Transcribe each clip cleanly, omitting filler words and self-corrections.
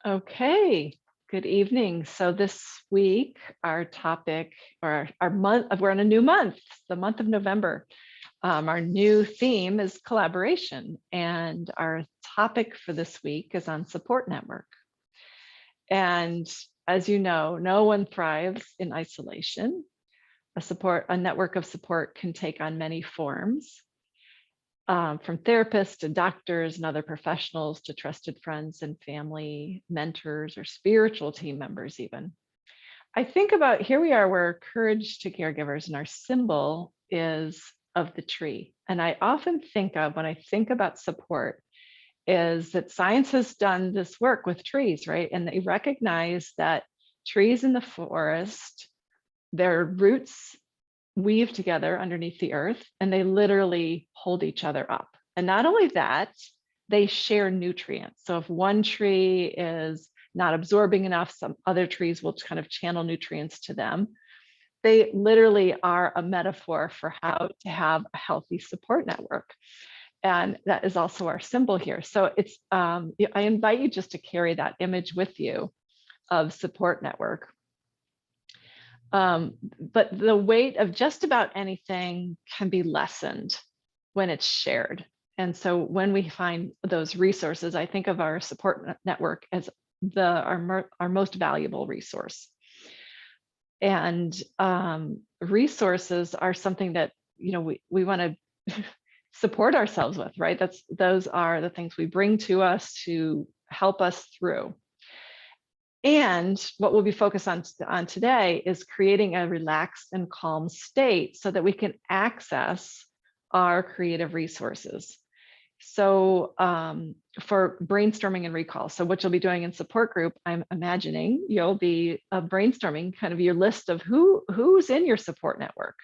Okay, good evening. So this week, our topic or our month, we're in a new month, the month of November. Our new theme is collaboration, and our topic for this week is on support network. And as you know, no one thrives in isolation. A network of support can take on many forms. From therapists to doctors and other professionals to trusted friends and family, mentors, or spiritual team members, even. I think about here we are, we're courage to caregivers, and our symbol is of the tree. And I often think of when I think about support, is that science has done this work with trees, right? And they recognize that trees in the forest, their roots weave together underneath the earth and they literally hold each other up. And not only that, they share nutrients. So if one tree is not absorbing enough, some other trees will kind of channel nutrients to them. They literally are a metaphor for how to have a healthy support network. And that is also our symbol here. So it's, I invite you just to carry that image with you of support network. But the weight of just about anything can be lessened when it's shared. And so when we find those resources, I think of our support network as our most valuable resource. And resources are something that, you know, we want to support ourselves with, right? Those are the things we bring to us to help us through. And what we'll be focused on today is creating a relaxed and calm state so that we can access our creative resources. So for brainstorming and recall, so what you'll be doing in support group, I'm imagining you'll be brainstorming kind of your list of who's in your support network.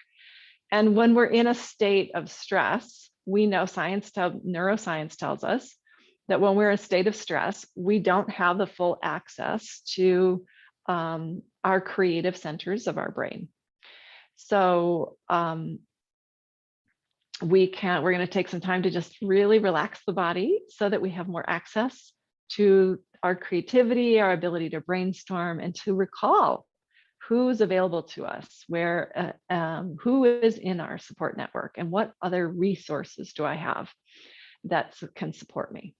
And when we're in a state of stress, we know neuroscience tells us that when we're in a state of stress, we don't have the full access to our creative centers of our brain. So we're going to take some time to just really relax the body so that we have more access to our creativity, our ability to brainstorm, and to recall who's available to us, who is in our support network, and what other resources do I have that can support me.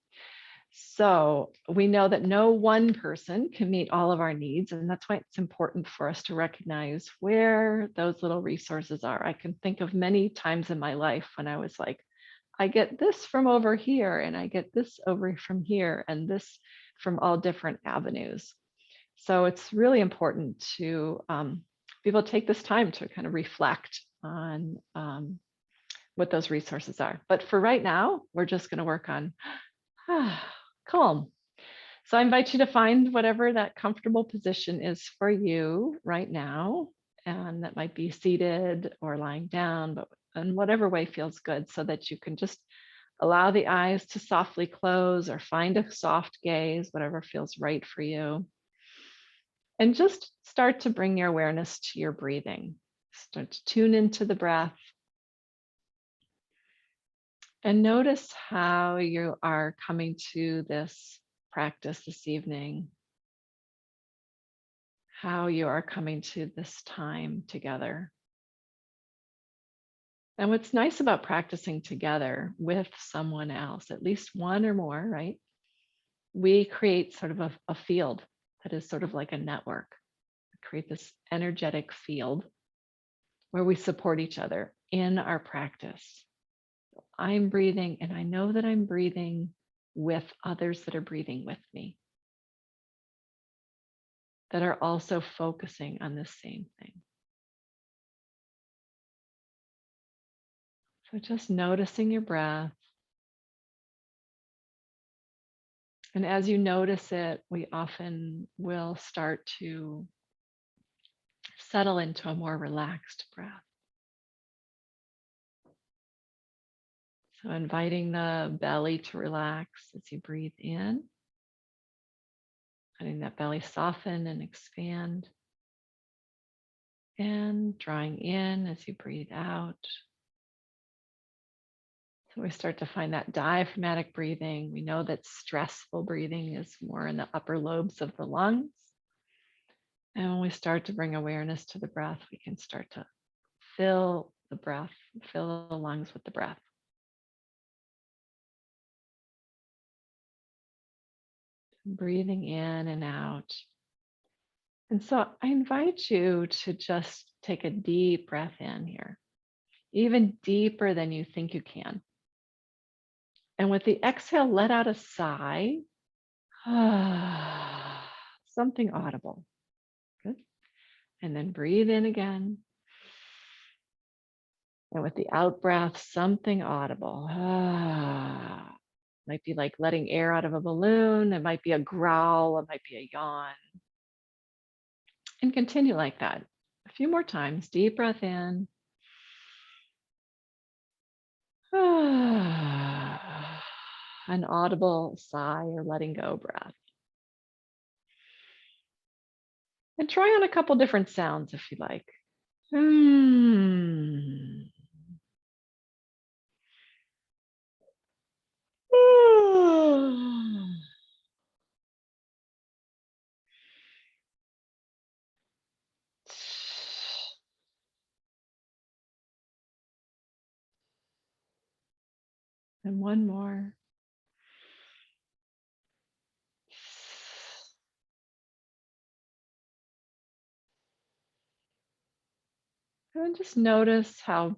So we know that no one person can meet all of our needs, and that's why it's important for us to recognize where those little resources are. I can think of many times in my life when I was like, I get this from over here, and I get this over from here, and this from all different avenues. So it's really important to people take this time to kind of reflect on what those resources are. But for right now, we're just going to work on calm. So I invite you to find whatever that comfortable position is for you right now. And that might be seated or lying down, but in whatever way feels good, so that you can just allow the eyes to softly close or find a soft gaze, whatever feels right for you. And just start to bring your awareness to your breathing. Start to tune into the breath. And notice how you are coming to this practice this evening, how you are coming to this time together. And what's nice about practicing together with someone else, at least one or more, right? We create sort of a field that is sort of like a network. We create this energetic field where we support each other in our practice. I'm breathing, and I know that I'm breathing with others that are breathing with me, that are also focusing on the same thing. So just noticing your breath. And as you notice it, we often will start to settle into a more relaxed breath. So inviting the belly to relax as you breathe in, letting that belly soften and expand, and drawing in as you breathe out. So we start to find that diaphragmatic breathing. We know that stressful breathing is more in the upper lobes of the lungs. And when we start to bring awareness to the breath, we can start to fill the breath, fill the lungs with the breath. Breathing in and out. And so I invite you to just take a deep breath in here, even deeper than you think you can. And with the exhale, let out a sigh. Something audible. Good. And then breathe in again. And with the out breath, something audible. Might be like letting air out of a balloon. It might be a growl. It might be a yawn. And continue like that. A few more times. Deep breath in. An audible sigh or letting go breath. And try on a couple different sounds if you like. And one more. And just notice how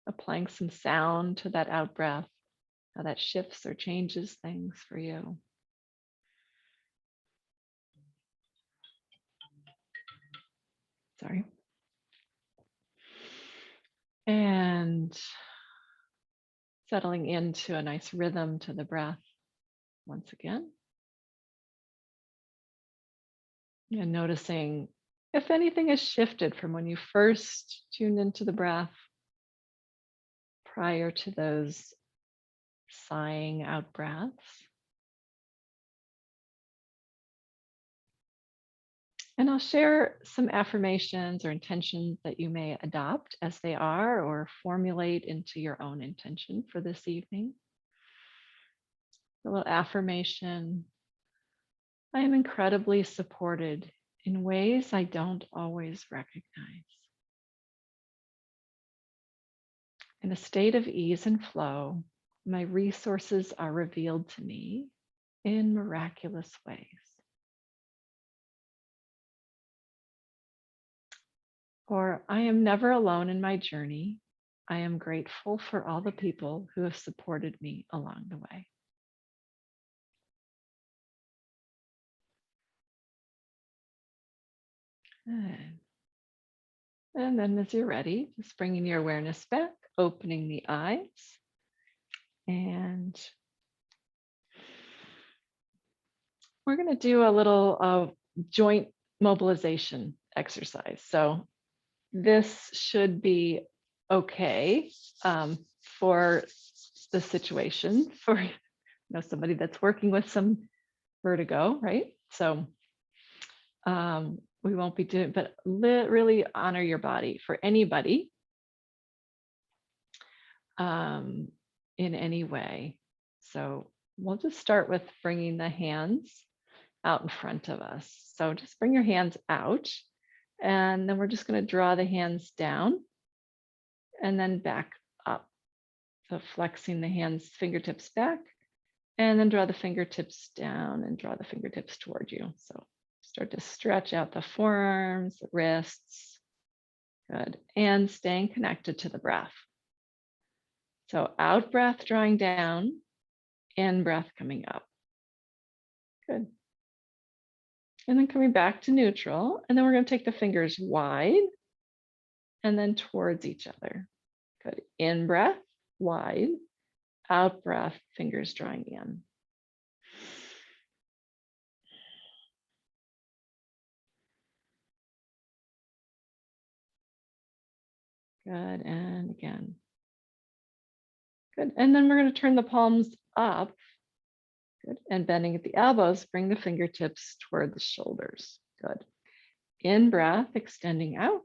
applying some sound to that out breath, how that shifts or changes things for you. Sorry. And settling into a nice rhythm to the breath once again. And noticing if anything has shifted from when you first tuned into the breath prior to those sighing out breaths. And I'll share some affirmations or intentions that you may adopt as they are or formulate into your own intention for this evening. A little affirmation. I am incredibly supported in ways I don't always recognize. In a state of ease and flow, my resources are revealed to me in miraculous ways. Or I am never alone in my journey. I am grateful for all the people who have supported me along the way. Good. And then as you're ready, just bringing your awareness back, opening the eyes, and we're going to do a little joint mobilization exercise. So this should be okay for the situation, for somebody that's working with some vertigo, right? So we won't be doing, but really honor your body for anybody in any way. So we'll just start with bringing the hands out in front of us. So just bring your hands out, and then we're just going to draw the hands down and then back up. So flexing the hands, fingertips back, and then draw the fingertips down and draw the fingertips toward you. So start to stretch out the forearms, the wrists. Good. And staying connected to the breath. So out breath drawing down, in breath coming up. Good. And then coming back to neutral. And then we're going to take the fingers wide and then towards each other. Good. In breath, wide. Out breath, fingers drawing in. Good. And again. Good. And then we're going to turn the palms up. Good. And bending at the elbows, bring the fingertips toward the shoulders. Good. In breath, extending out.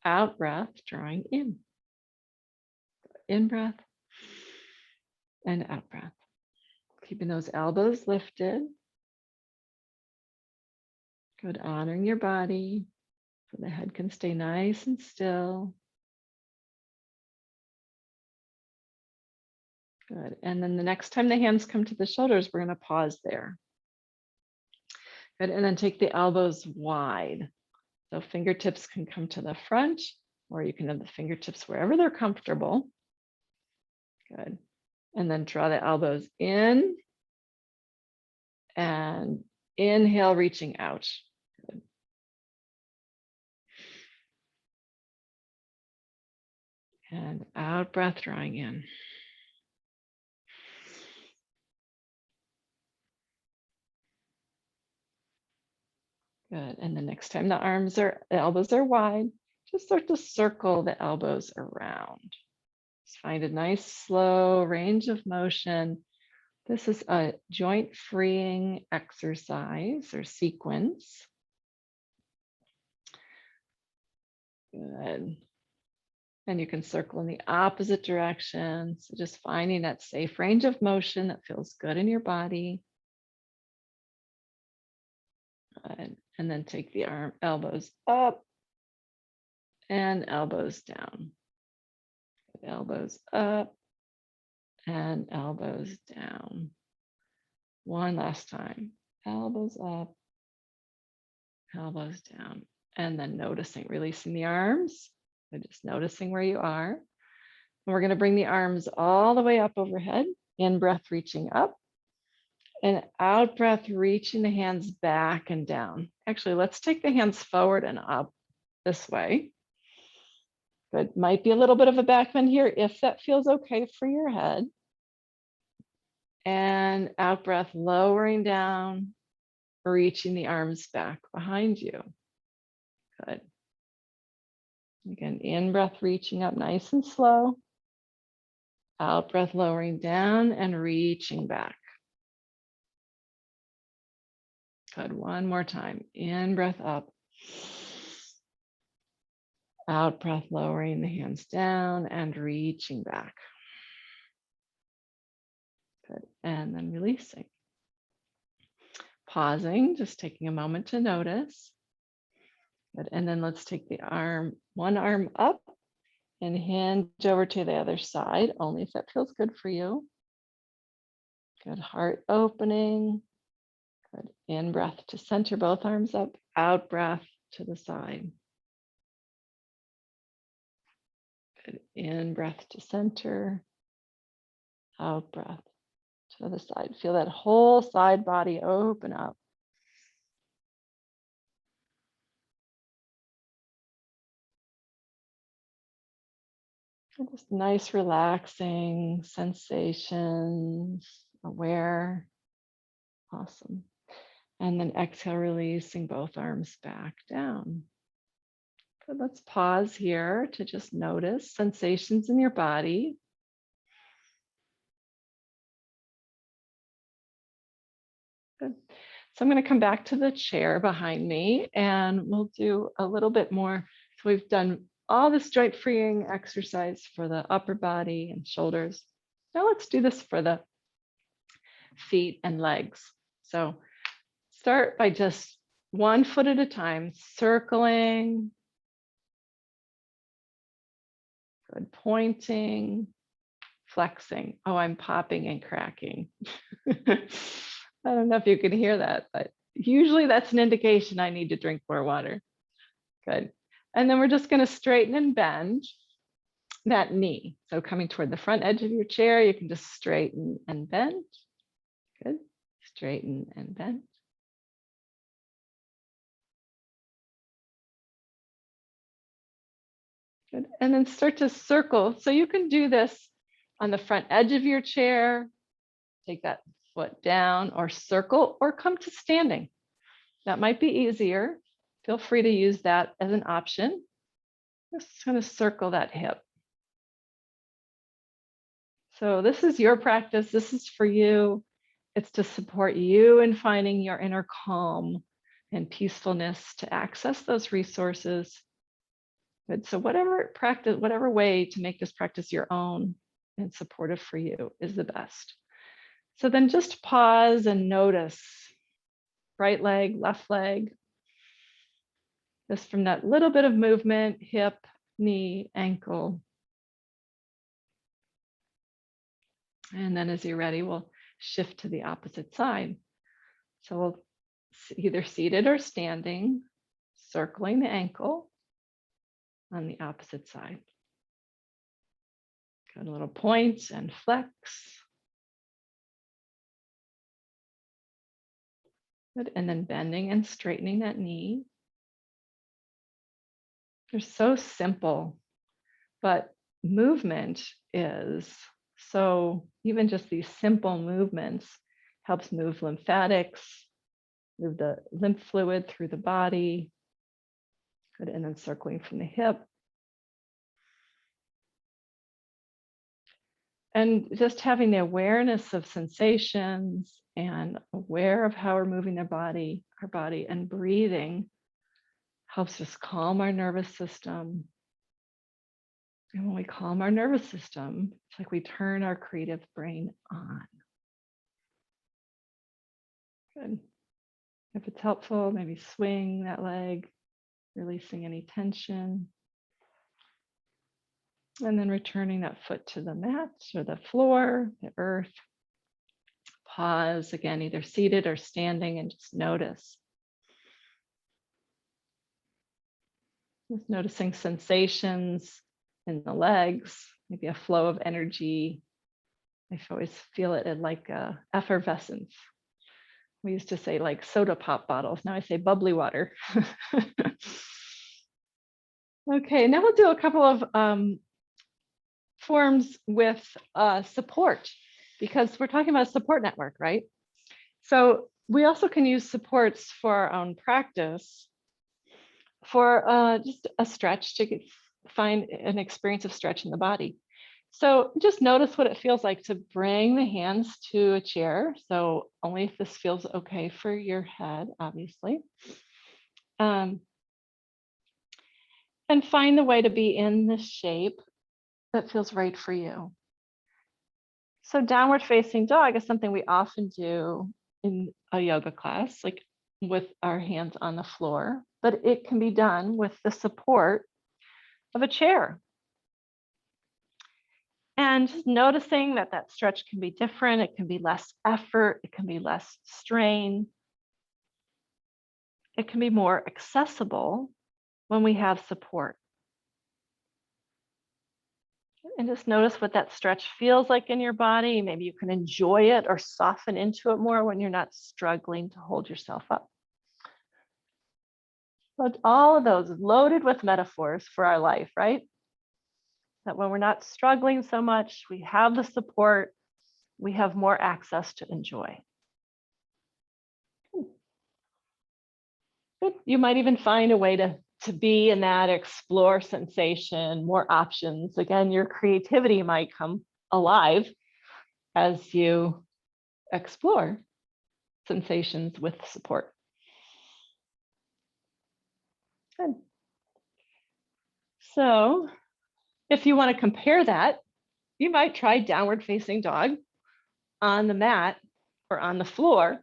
Out breath, drawing in. In breath. and out breath. Keeping those elbows lifted. Good, honoring your body so the head can stay nice and still. Good, and then the next time the hands come to the shoulders, we're going to pause there. Good, and then take the elbows wide. So fingertips can come to the front, or you can have the fingertips wherever they're comfortable. Good, and then draw the elbows in and inhale, reaching out. Good. And out breath, drawing in. Good. And the next time the elbows are wide, just start to circle the elbows around. Just find a nice slow range of motion. This is a joint freeing exercise or sequence. Good. And you can circle in the opposite direction. So just finding that safe range of motion that feels good in your body. Good. And then take the elbows up and elbows down. Elbows up and elbows down. One last time. Elbows up, elbows down. And then noticing, releasing the arms. So just noticing where you are. And we're going to bring the arms all the way up overhead. In breath, reaching up. And out breath, reaching the hands back and down. Actually, let's take the hands forward and up this way. Good. Might be a little bit of a back bend here if that feels okay for your head. And out breath, lowering down, reaching the arms back behind you. Good. Again, in breath, reaching up nice and slow. Out breath, lowering down and reaching back. Good. One more time. In breath up. Out breath, lowering the hands down and reaching back. Good. And then releasing. Pausing, just taking a moment to notice. Good. And then let's take the one arm up and hinge over to the other side, only if that feels good for you. Good. Heart opening. Good. In breath to center, both arms up. Out breath to the side. Good. In breath to center. Out breath to the side. Feel that whole side body open up. And just nice, relaxing sensations, aware. Awesome. And then exhale, releasing both arms back down. So let's pause here to just notice sensations in your body. Good. So I'm going to come back to the chair behind me and we'll do a little bit more. So we've done all this joint freeing exercise for the upper body and shoulders. Now let's do this for the feet and legs. So start by just one foot at a time, circling. Good. Pointing, flexing. Oh, I'm popping and cracking. I don't know if you can hear that, but usually that's an indication I need to drink more water. Good. And then we're just going to straighten and bend that knee. So coming toward the front edge of your chair, you can just straighten and bend. Good. Straighten and bend. Good. And then start to circle. So you can do this on the front edge of your chair. Take that foot down or circle or come to standing. That might be easier. Feel free to use that as an option. Just going to circle that hip. So this is your practice. This is for you. It's to support you in finding your inner calm and peacefulness to access those resources. Good. So whatever way to make this practice your own, and supportive for you is the best. So then just pause and notice right leg, left leg, just from that little bit of movement, hip, knee, ankle. And then as you're ready, we'll shift to the opposite side. So we'll either seated or standing, circling the ankle on the opposite side. Got a little point and flex. Good. And then bending and straightening that knee. They're so simple, but movement is so, even just these simple movements helps move lymphatics, move the lymph fluid through the body. Good. And then circling from the hip. And just having the awareness of sensations and aware of how we're moving our body and breathing helps us calm our nervous system. And when we calm our nervous system, it's like we turn our creative brain on. Good. If it's helpful, maybe swing that leg, releasing any tension. And then returning that foot to the mat or the floor, the earth. Pause again, either seated or standing, and just notice. Just noticing sensations in the legs, maybe a flow of energy. I always feel it in like a effervescence. We used to say like soda pop bottles. Now I say bubbly water. Okay, now we'll do a couple of forms with support, because we're talking about a support network, right? So we also can use supports for our own practice, for just a stretch to find an experience of stretch in the body. So just notice what it feels like to bring the hands to a chair. So only if this feels okay for your head, obviously. And find the way to be in this shape that feels right for you. So downward facing dog is something we often do in a yoga class, like with our hands on the floor, but it can be done with the support of a chair. And just noticing that that stretch can be different. It can be less effort. It can be less strain. It can be more accessible when we have support. And just notice what that stretch feels like in your body. Maybe you can enjoy it or soften into it more when you're not struggling to hold yourself up. But all of those loaded with metaphors for our life, right? That when we're not struggling so much, we have the support, we have more access to enjoy. Good. You might even find a way to be in that, explore sensation, more options. Again, your creativity might come alive as you explore sensations with support. Good. So if you want to compare that, you might try downward facing dog on the mat or on the floor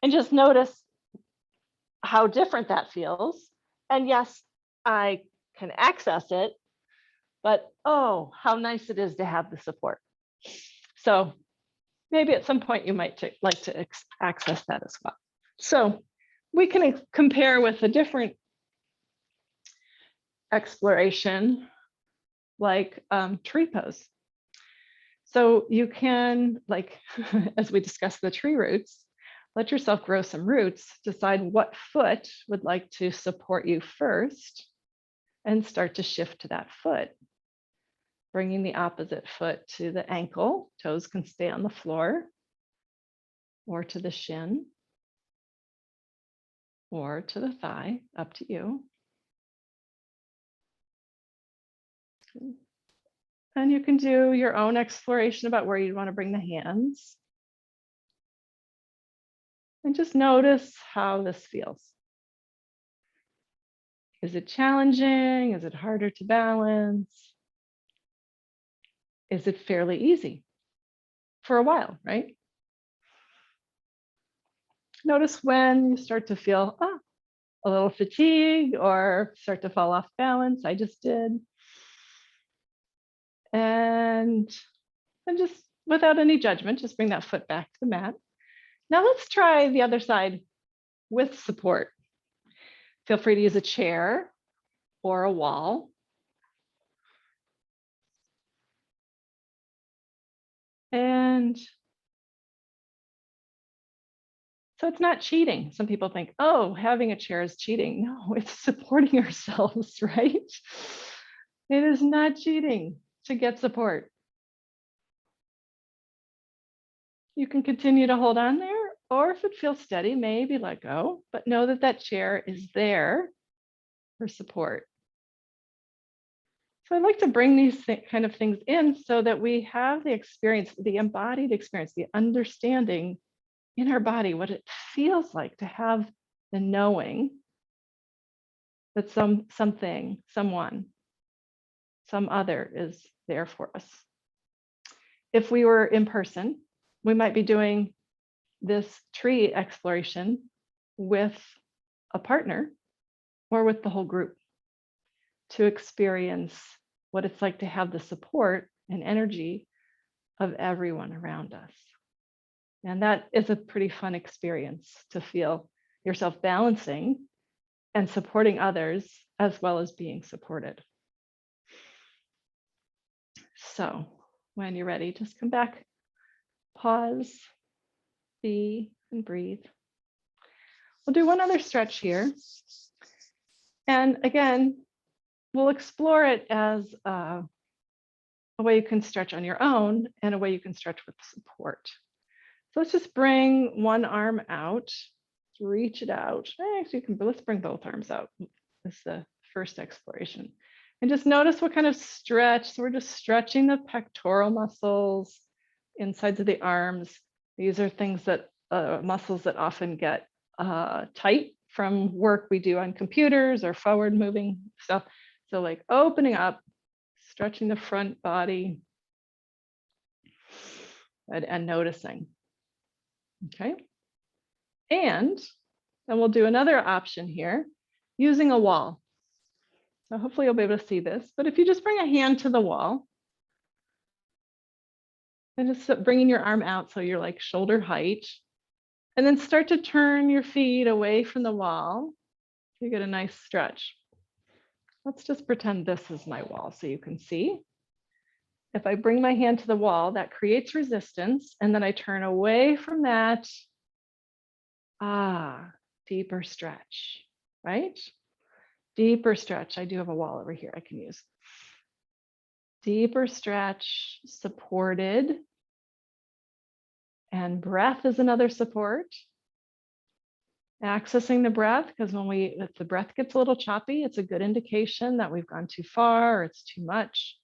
and just notice how different that feels. And yes, I can access it, but oh, how nice it is to have the support. So maybe at some point you might like to access that as well. So we can compare with a different exploration, like tree pose. So you can, like, as we discussed the tree roots, let yourself grow some roots, decide what foot would like to support you first, and start to shift to that foot. Bringing the opposite foot to the ankle, toes can stay on the floor, or to the shin, or to the thigh, up to you. And you can do your own exploration about where you want to bring the hands. And just notice how this feels. Is it challenging? Is it harder to balance? is it fairly easy for a while, right? Notice when you start to feel a little fatigue or start to fall off balance. I just did. And just without any judgment, just bring that foot back to the mat. Now let's try the other side with support. Feel free to use a chair or a wall. And so it's not cheating. Some people think, oh, having a chair is cheating. No, it's supporting ourselves, right? It is not cheating to get support. You can continue to hold on there, or if it feels steady, maybe let go, but know that that chair is there for support. So I'd like to bring these kind of things in so that we have the experience, the embodied experience, the understanding in our body, what it feels like to have the knowing that something, someone, some other is there for us. If we were in person, we might be doing this tree exploration with a partner or with the whole group to experience what it's like to have the support and energy of everyone around us. And that is a pretty fun experience to feel yourself balancing and supporting others as well as being supported. So when you're ready, just come back, pause, be, and breathe. We'll do one other stretch here. And again, we'll explore it as a way you can stretch on your own and a way you can stretch with support. So let's just bring one arm out, reach it out. Actually, let's bring both arms out. This is the first exploration. And just notice what kind of stretch. So we're just stretching the pectoral muscles, insides of the arms. These are things that muscles that often get tight from work we do on computers or forward moving stuff. So like opening up, stretching the front body, and noticing. Okay. And then we'll do another option here using a wall. So hopefully you'll be able to see this, but if you just bring a hand to the wall and just bringing your arm out so you're like shoulder height, and then start to turn your feet away from the wall, you get a nice stretch. Let's just pretend this is my wall so you can see. If I bring my hand to the wall, that creates resistance, and then I turn away from that. Deeper stretch, right? Deeper stretch. I do have a wall over here I can use. Deeper stretch, supported. And breath is another support. Accessing the breath, because if the breath gets a little choppy, it's a good indication that we've gone too far or it's too much.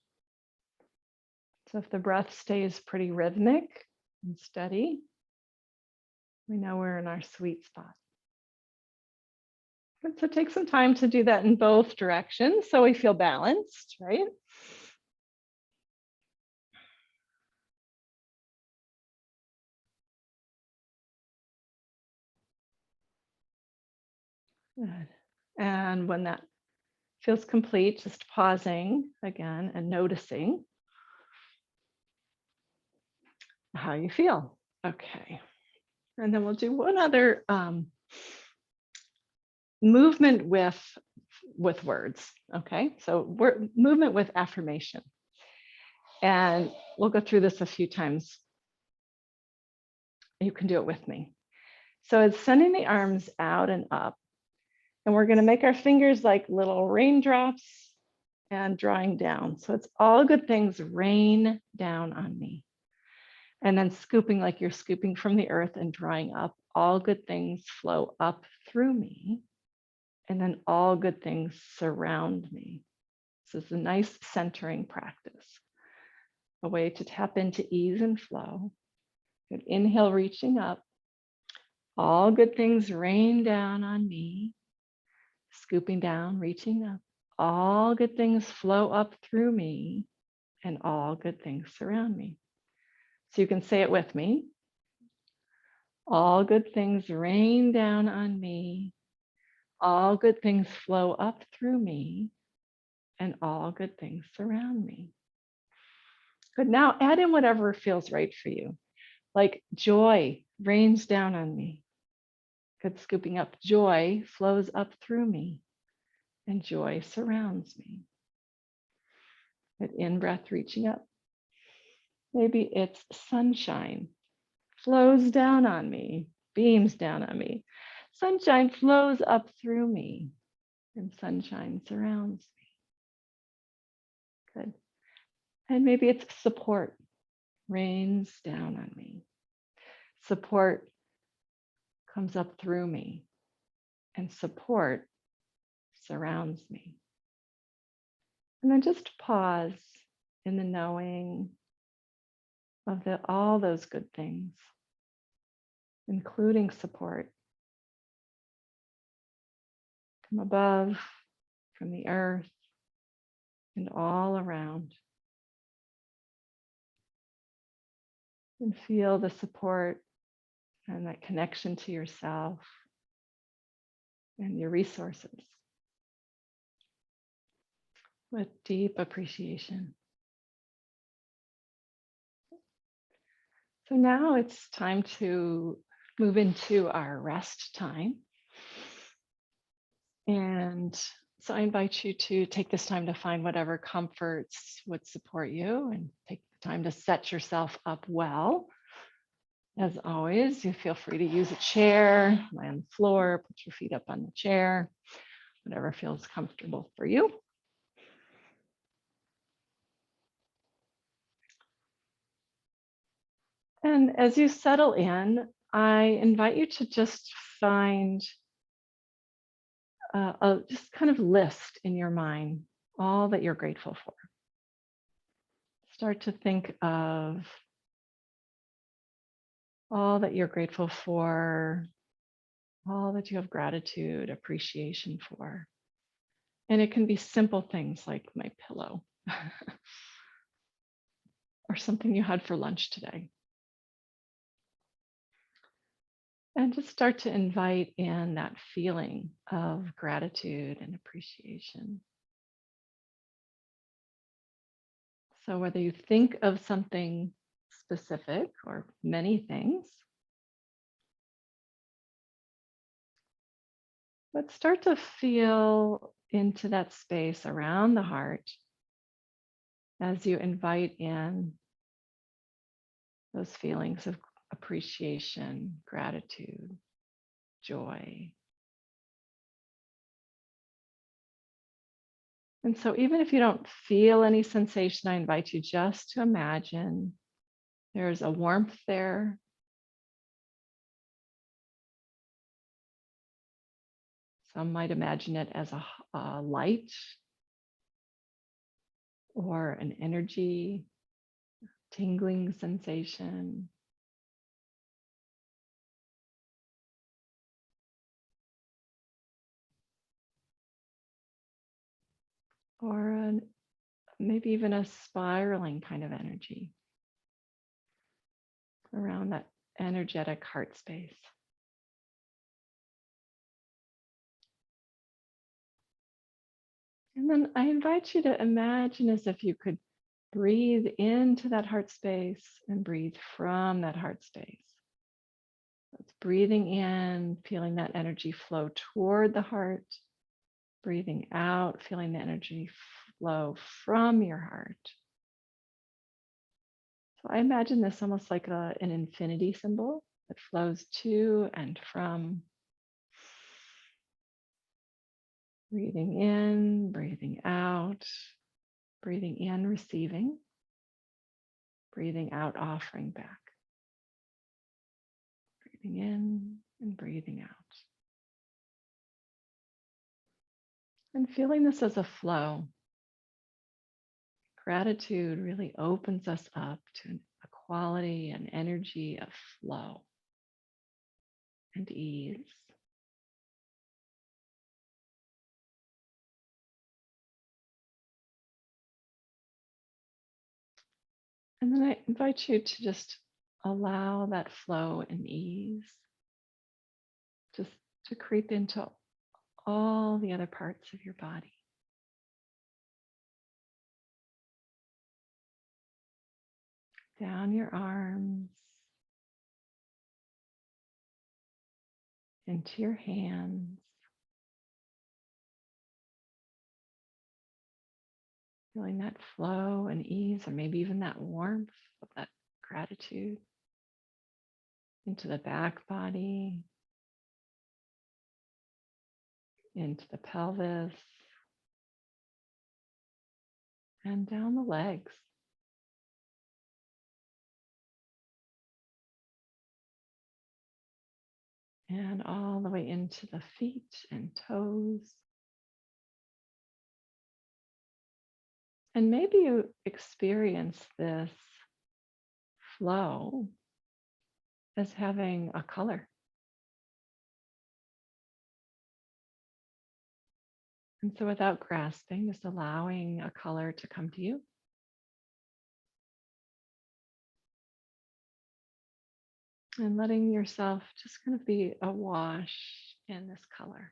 So if the breath stays pretty rhythmic and steady, we know we're in our sweet spot. Good. So take some time to do that in both directions so we feel balanced, right? Good. And when that feels complete, just pausing again and noticing how you feel. Okay. And then we'll do one other movement with words. Okay. So movement with affirmation. And we'll go through this a few times. You can do it with me. So it's sending the arms out and up. And we're going to make our fingers like little raindrops and drawing down. So it's all good things rain down on me. And then scooping like you're scooping from the earth and drawing up. All good things flow up through me. And then all good things surround me. This is a nice centering practice. A way to tap into ease and flow. Good. Inhale, reaching up. All good things rain down on me. Scooping down, reaching up. All good things flow up through me. and all good things surround me. So you can say it with me. All good things rain down on me. All good things flow up through me, and all good things surround me. Good. Now add in whatever feels right for you. Like joy rains down on me. Good. Scooping up joy flows up through me, and joy surrounds me. Good. In breath, reaching up. Maybe it's sunshine flows down on me, beams down on me. Sunshine flows up through me, and sunshine surrounds me. Good. And maybe it's support rains down on me. Support comes up through me, and support surrounds me. And then just pause in the knowing of all those good things, including support from above, from the earth, and all around. And feel the support and that connection to yourself and your resources with deep appreciation. So now it's time to move into our rest time. And so I invite you to take this time to find whatever comforts would support you and take the time to set yourself up well. As always, you feel free to use a chair, lie on the floor, put your feet up on the chair, whatever feels comfortable for you. And as you settle in, I invite you to just find just kind of list in your mind all that you're grateful for. Start to think of all that you're grateful for, all that you have gratitude, appreciation for. And it can be simple things like my pillow or something you had for lunch today. And just start to invite in that feeling of gratitude and appreciation. So whether you think of something specific or many things, but start to feel into that space around the heart as you invite in those feelings of appreciation, gratitude, joy. And so even if you don't feel any sensation, I invite you just to imagine there's a warmth there. Some might imagine it as a light or an energy, tingling sensation. Or maybe even a spiraling kind of energy around that energetic heart space. And then I invite you to imagine as if you could breathe into that heart space and breathe from that heart space. It's breathing in, feeling that energy flow toward the heart, breathing out, feeling the energy flow from your heart. So I imagine this almost like an infinity symbol that flows to and from. Breathing in, breathing out, breathing in, receiving, breathing out, offering back. Breathing in and breathing out. And feeling this as a flow. Gratitude really opens us up to a quality and energy of flow and ease. And then I invite you to just allow that flow and ease just to creep into all the other parts of your body. Down your arms, into your hands, feeling that flow and ease, or maybe even that warmth of that gratitude into the back body, into the pelvis, and down the legs. And all the way into the feet and toes. And maybe you experience this flow as having a color. And so without grasping, just allowing a color to come to you. And letting yourself just kind of be awash in this color.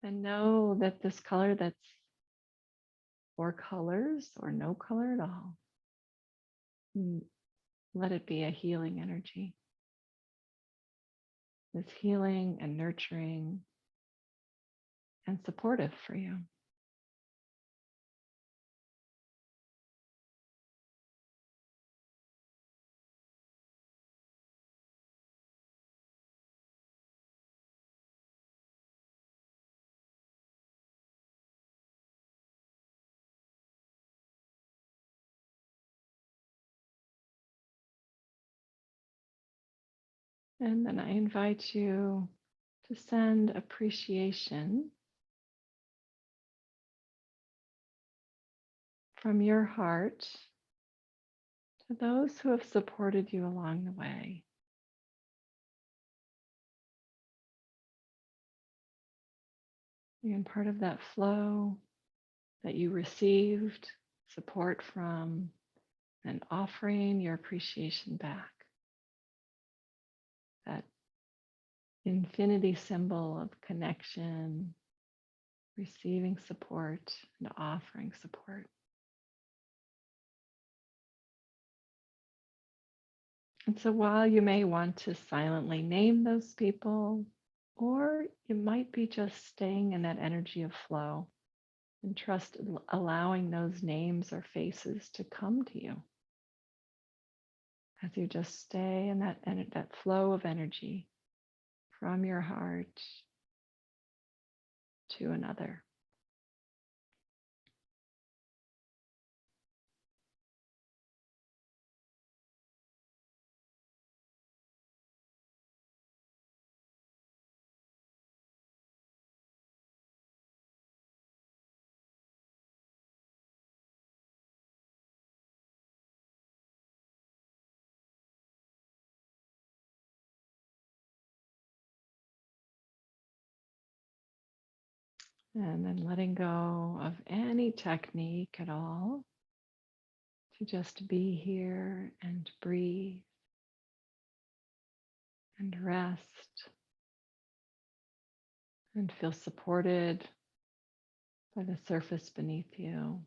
And know that this color that's four colors or no color at all, let it be a healing energy. It's healing and nurturing and supportive for you. And then I invite you to send appreciation from your heart to those who have supported you along the way. And part of that flow that you received support from, and offering your appreciation back. That infinity symbol of connection, receiving support and offering support. And so while you may want to silently name those people, or you might be just staying in that energy of flow and trust allowing those names or faces to come to you as you just stay in that flow of energy from your heart to another. And then letting go of any technique at all to just be here and breathe and rest and feel supported by the surface beneath you.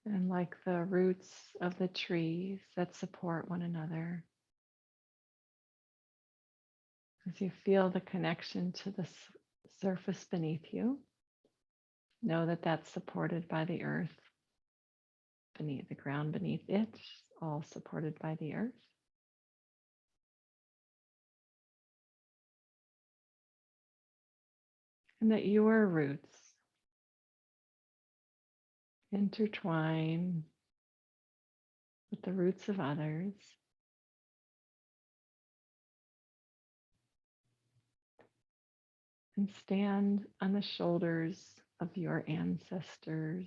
And like the roots of the trees that support one another, as you feel the connection to the surface beneath you, know that that's supported by the earth, beneath the ground beneath it, all supported by the earth. And that your roots, intertwine with the roots of others. And stand on the shoulders of your ancestors.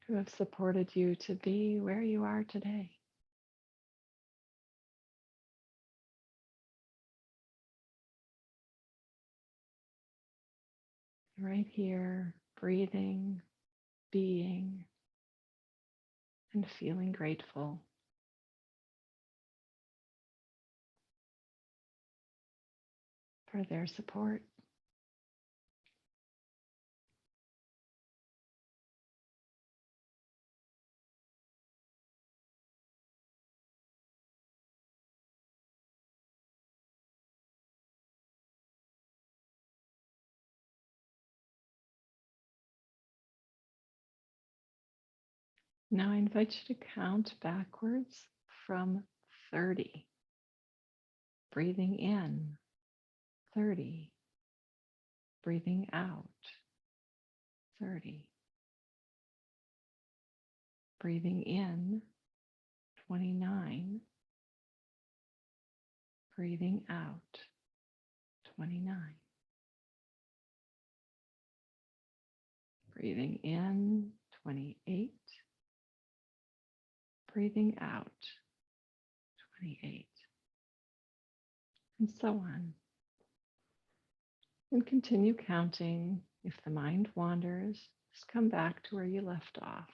Who have supported you to be where you are today. Right here, breathing, being, and feeling grateful for their support. Now I invite you to count backwards from 30. Breathing in, 30. Breathing out, 30. Breathing in, 29. Breathing out, 29. Breathing in, 28. Breathing out, 28. And so on. And continue counting. If the mind wanders, just come back to where you left off.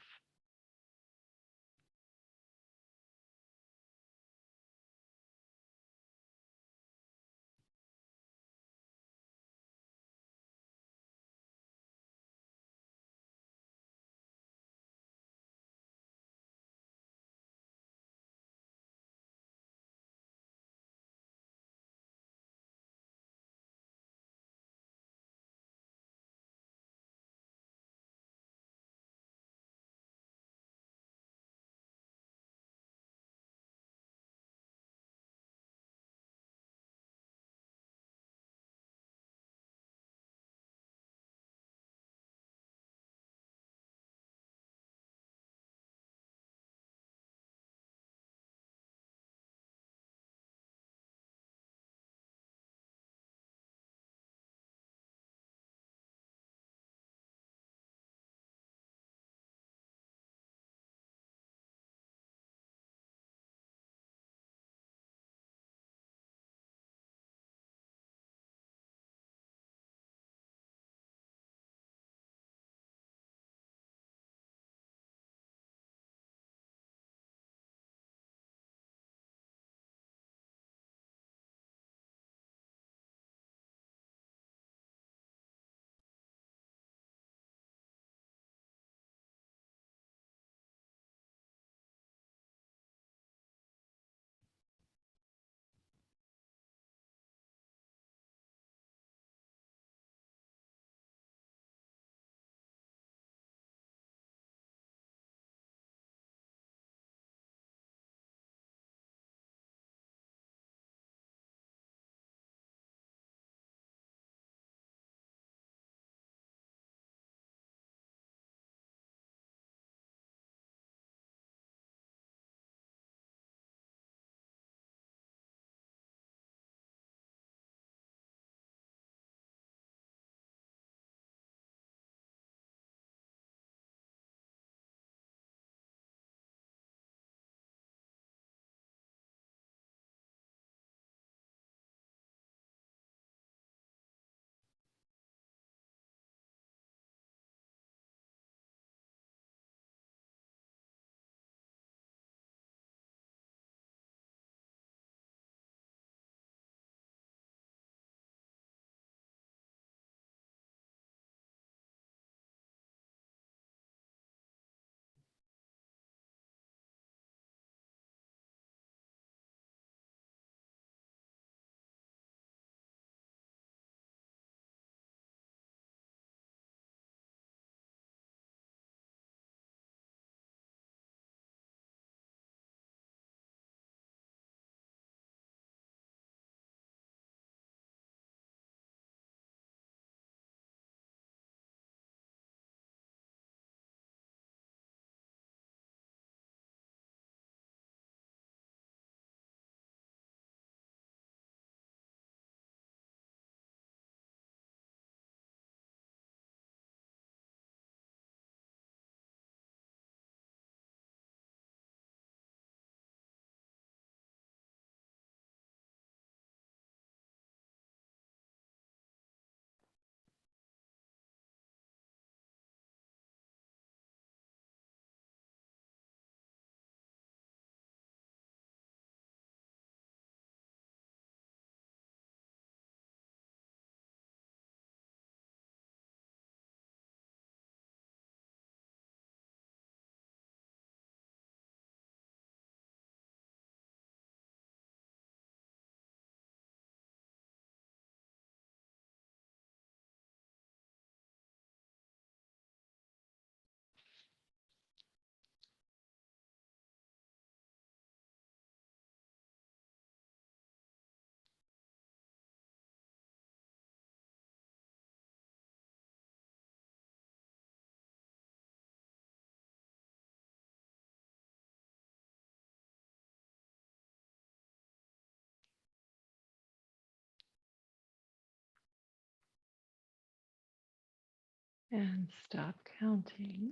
And stop counting.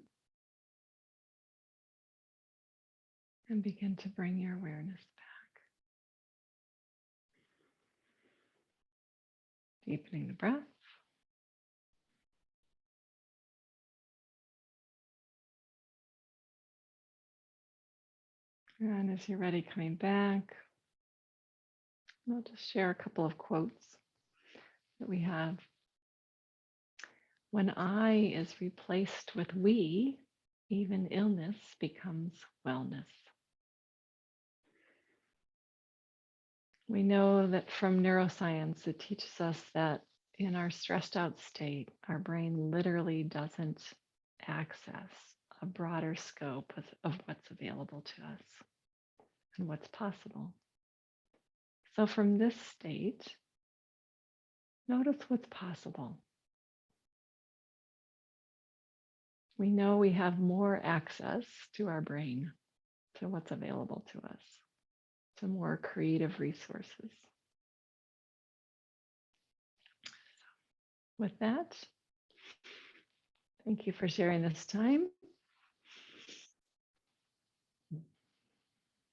And begin to bring your awareness back. Deepening the breath. And as you're ready, coming back, I'll just share a couple of quotes that we have. When I is replaced with we, even illness becomes wellness. We know that from neuroscience, it teaches us that in our stressed out state, our brain literally doesn't access a broader scope of what's available to us and what's possible. So from this state, notice what's possible. We know we have more access to our brain, to what's available to us, to more creative resources. With that, thank you for sharing this time.